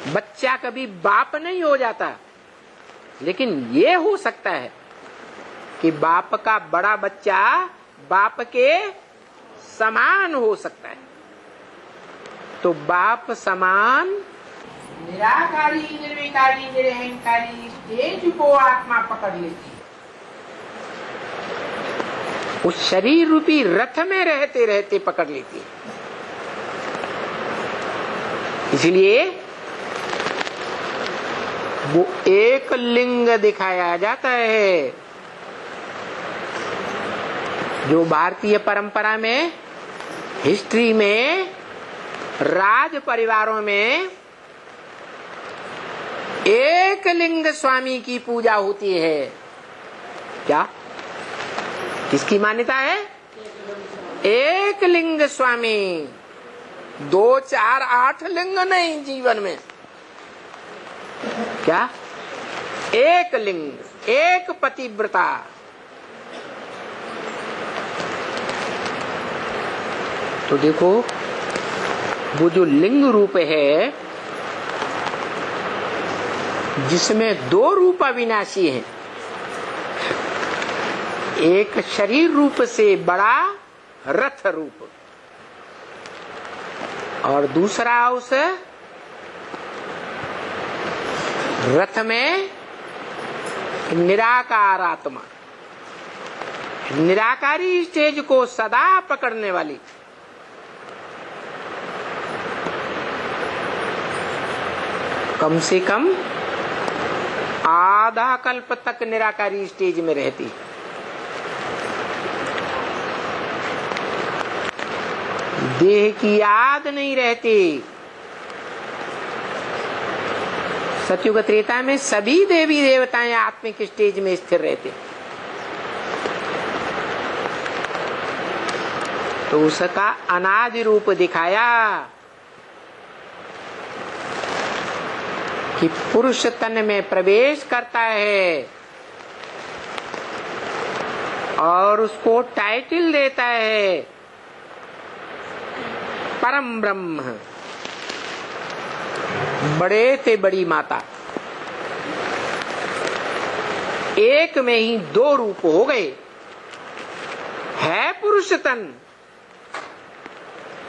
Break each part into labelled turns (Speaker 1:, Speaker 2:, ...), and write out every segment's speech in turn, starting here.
Speaker 1: बच्चा कभी बाप नहीं हो जाता, लेकिन ये हो सकता है कि बाप का बड़ा बच्चा बाप के समान हो सकता है। तो बाप समान निराकारी, निर्विकारी, निरहंकारी स्टेज को आत्मा पकड़ लेती है। उस शरीर रूपी रथ में रहते रहते पकड़ लेती है। इसलिए वो एक लिंग दिखाया जाता है, जो भारतीय परंपरा में, हिस्ट्री में, राज परिवारों में एक लिंग स्वामी की पूजा होती है। क्या, किसकी मान्यता है? एक लिंग स्वामी। 2, 4, 8 लिंग नहीं जीवन में। क्या? एक लिंग, एक पतिव्रता। तो देखो, वो जो लिंग रूप है, जिसमें 2 रूप अविनाशी हैं, एक शरीर रूप से बड़ा रथ रूप, और दूसरा उस रथ में निराकार आत्मा, निराकारी स्टेज को सदा पकड़ने वाली। कम से कम आधा कल्प तक निराकारी स्टेज में रहती। देह की याद नहीं रहती। सतयुग त्रेता में सभी देवी देवताएं आत्मिक स्टेज में स्थिर रहते। तो उसका अनादि रूप दिखाया कि पुरुष तन में प्रवेश करता है और उसको टाइटल देता है परम ब्रह्म, बड़े से बड़ी माता। एक में ही 2 रूप हो गए। है पुरुष तन,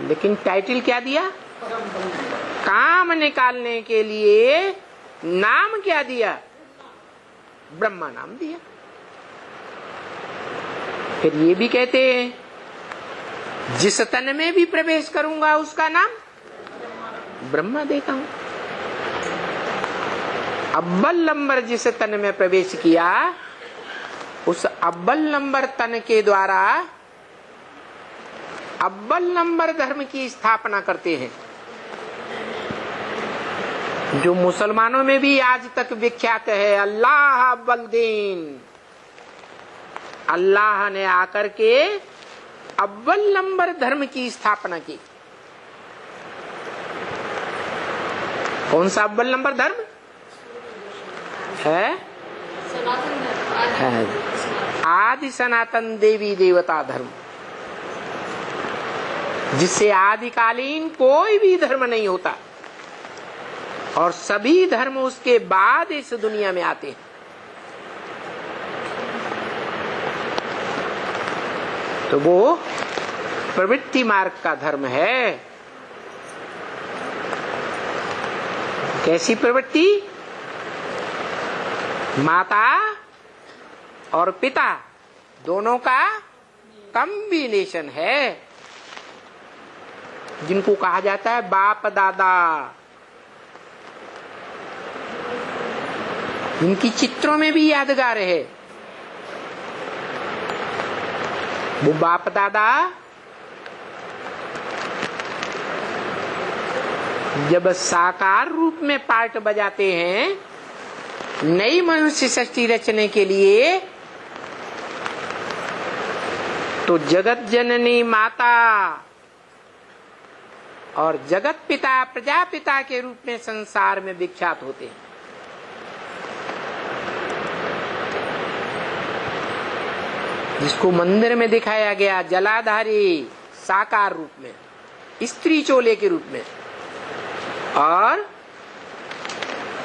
Speaker 1: लेकिन टाइटल क्या दिया? काम निकालने के लिए नाम क्या दिया? ब्रह्मा नाम दिया। फिर ये भी कहते हैं जिस तन में भी प्रवेश करूंगा उसका नाम ब्रह्मा देता हूं। अव्वल नंबर जिस तन में प्रवेश किया, उस अव्वल नंबर तन के द्वारा अव्वल नंबर धर्म की स्थापना करते हैं, जो मुसलमानों में भी आज तक विख्यात है। अल्लाह अव्वल दीन, अल्लाह ने आकर के अव्वल नंबर धर्म की स्थापना की। कौन सा अव्वल नंबर धर्म है? आदि सनातन देवी देवता धर्म, जिससे आदिकालीन कोई भी धर्म नहीं होता, और सभी धर्म उसके बाद इस दुनिया में आते हैं। तो वो प्रवृत्ति मार्ग का धर्म है। कैसी प्रवृत्ति? माता और पिता दोनों का कॉम्बिनेशन है, जिनको कहा जाता है बाप दादा। इनकी चित्रों में भी यादगार है। वो बाप दादा जब साकार रूप में पार्ट बजाते हैं नई मनुष्य सृष्टि रचने के लिए, तो जगत जननी माता और जगत पिता प्रजापिता के रूप में संसार में विख्यात होते हैं। जिसको मंदिर में दिखाया गया जलाधारी साकार रूप में, स्त्री चोले के रूप में, और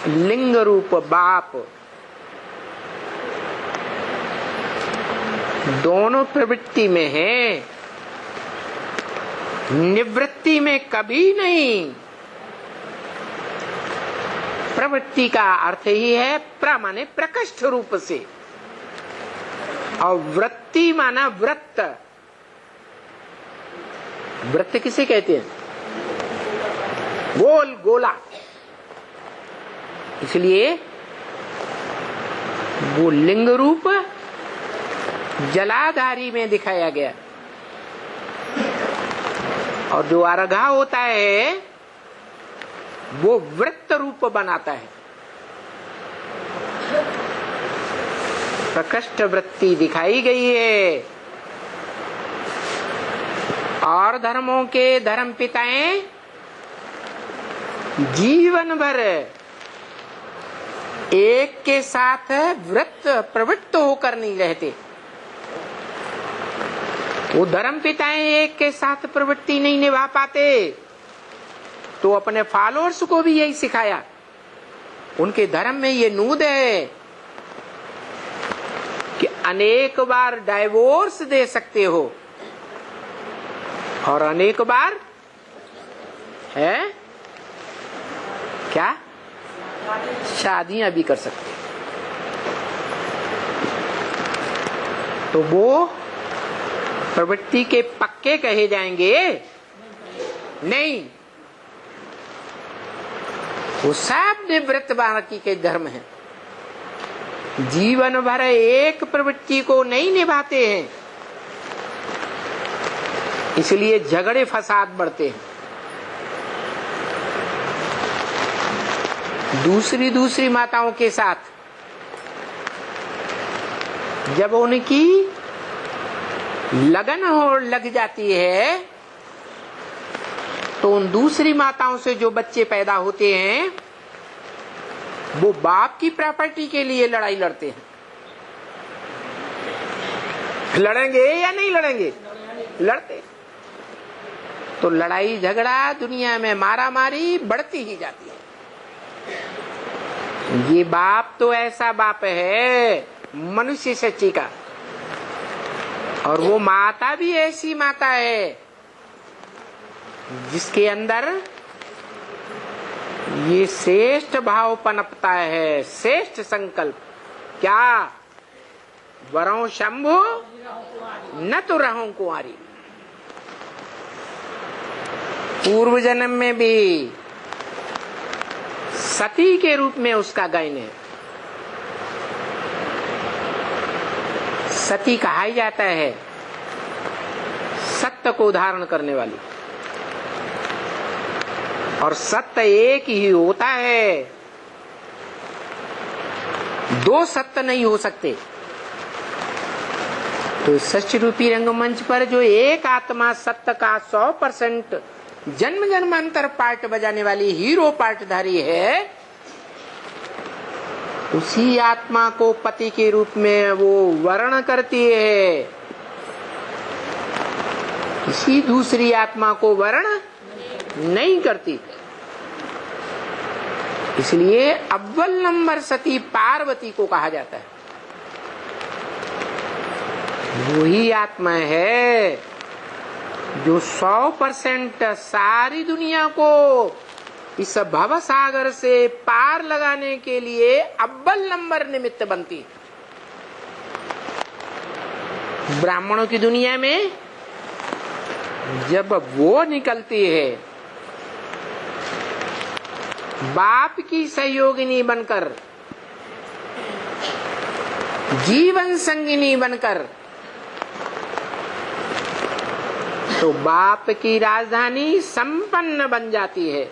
Speaker 1: लिंग रूप बाप दोनों प्रवृत्ति में है, निवृत्ति में कभी नहीं। प्रवृत्ति का अर्थ ही है प्र माने प्रकृष्ट रूप से, और वृत्ति माना वृत्त। वृत्त किसे कहते हैं? गोल, गोला। इसलिए वो लिंग रूप जलाधारी में दिखाया गया, और जो अर्घा होता है वो वृत्त रूप बनाता है। प्रकृष्ट वृत्ति दिखाई गई है, और धर्मों के धर्म पिताएं जीवन भर एक के साथ वृत्त प्रवृत्त होकर नहीं रहते। वो धर्म पिताएं एक के साथ प्रवृत्ति नहीं निभा पाते, तो अपने फॉलोअर्स को भी यही सिखाया। उनके धर्म में ये नूद है कि अनेक बार डाइवोर्स दे सकते हो, और अनेक बार है क्या शादियां भी कर सकते। तो वो प्रवृत्ति के पक्के कहे जाएंगे नहीं, वो सब निवृत्त बाकी के धर्म हैं। जीवन भर एक प्रवृत्ति को नहीं निभाते हैं, इसलिए झगड़े फसाद बढ़ते हैं। दूसरी माताओं के साथ जब उनकी लगन हो लग जाती है, तो उन दूसरी माताओं से जो बच्चे पैदा होते हैं वो बाप की प्रॉपर्टी के लिए लड़ाई लड़ते हैं। लड़ेंगे या नहीं लड़ेंगे? लड़ते। तो लड़ाई झगड़ा दुनिया में मारा मारी बढ़ती ही जाती है। ये बाप तो ऐसा बाप है मनुष्य सच्ची का, और वो माता भी ऐसी माता है जिसके अंदर ये श्रेष्ठ भाव पनपता है, श्रेष्ठ संकल्प। क्या? वरों शंभु न तो रहूं कुंवारी। पूर्व जन्म में भी सती के रूप में उसका गायन है। सती कहा ही जाता है सत्य को धारण करने वाली, और सत्य एक ही होता है, दो सत्य नहीं हो सकते। तो सच रूपी रंगमंच पर जो एक आत्मा सत्य का 100% जन्म जन्मांतर पार्ट बजाने वाली हीरो पार्टधारी है, उसी आत्मा को पति के रूप में वो वर्ण करती है, किसी दूसरी आत्मा को वर्ण नहीं करती। इसलिए अव्वल नंबर सती पार्वती को कहा जाता है। वही आत्मा है जो 100% सारी दुनिया को इस भव सागर से पार लगाने के लिए अव्वल नंबर निमित्त बनती। ब्राह्मणों की दुनिया में जब वो निकलती है बाप की सहयोगिनी बनकर, जीवन संगिनी बनकर, तो बाप की राजधानी संपन्न बन जाती है।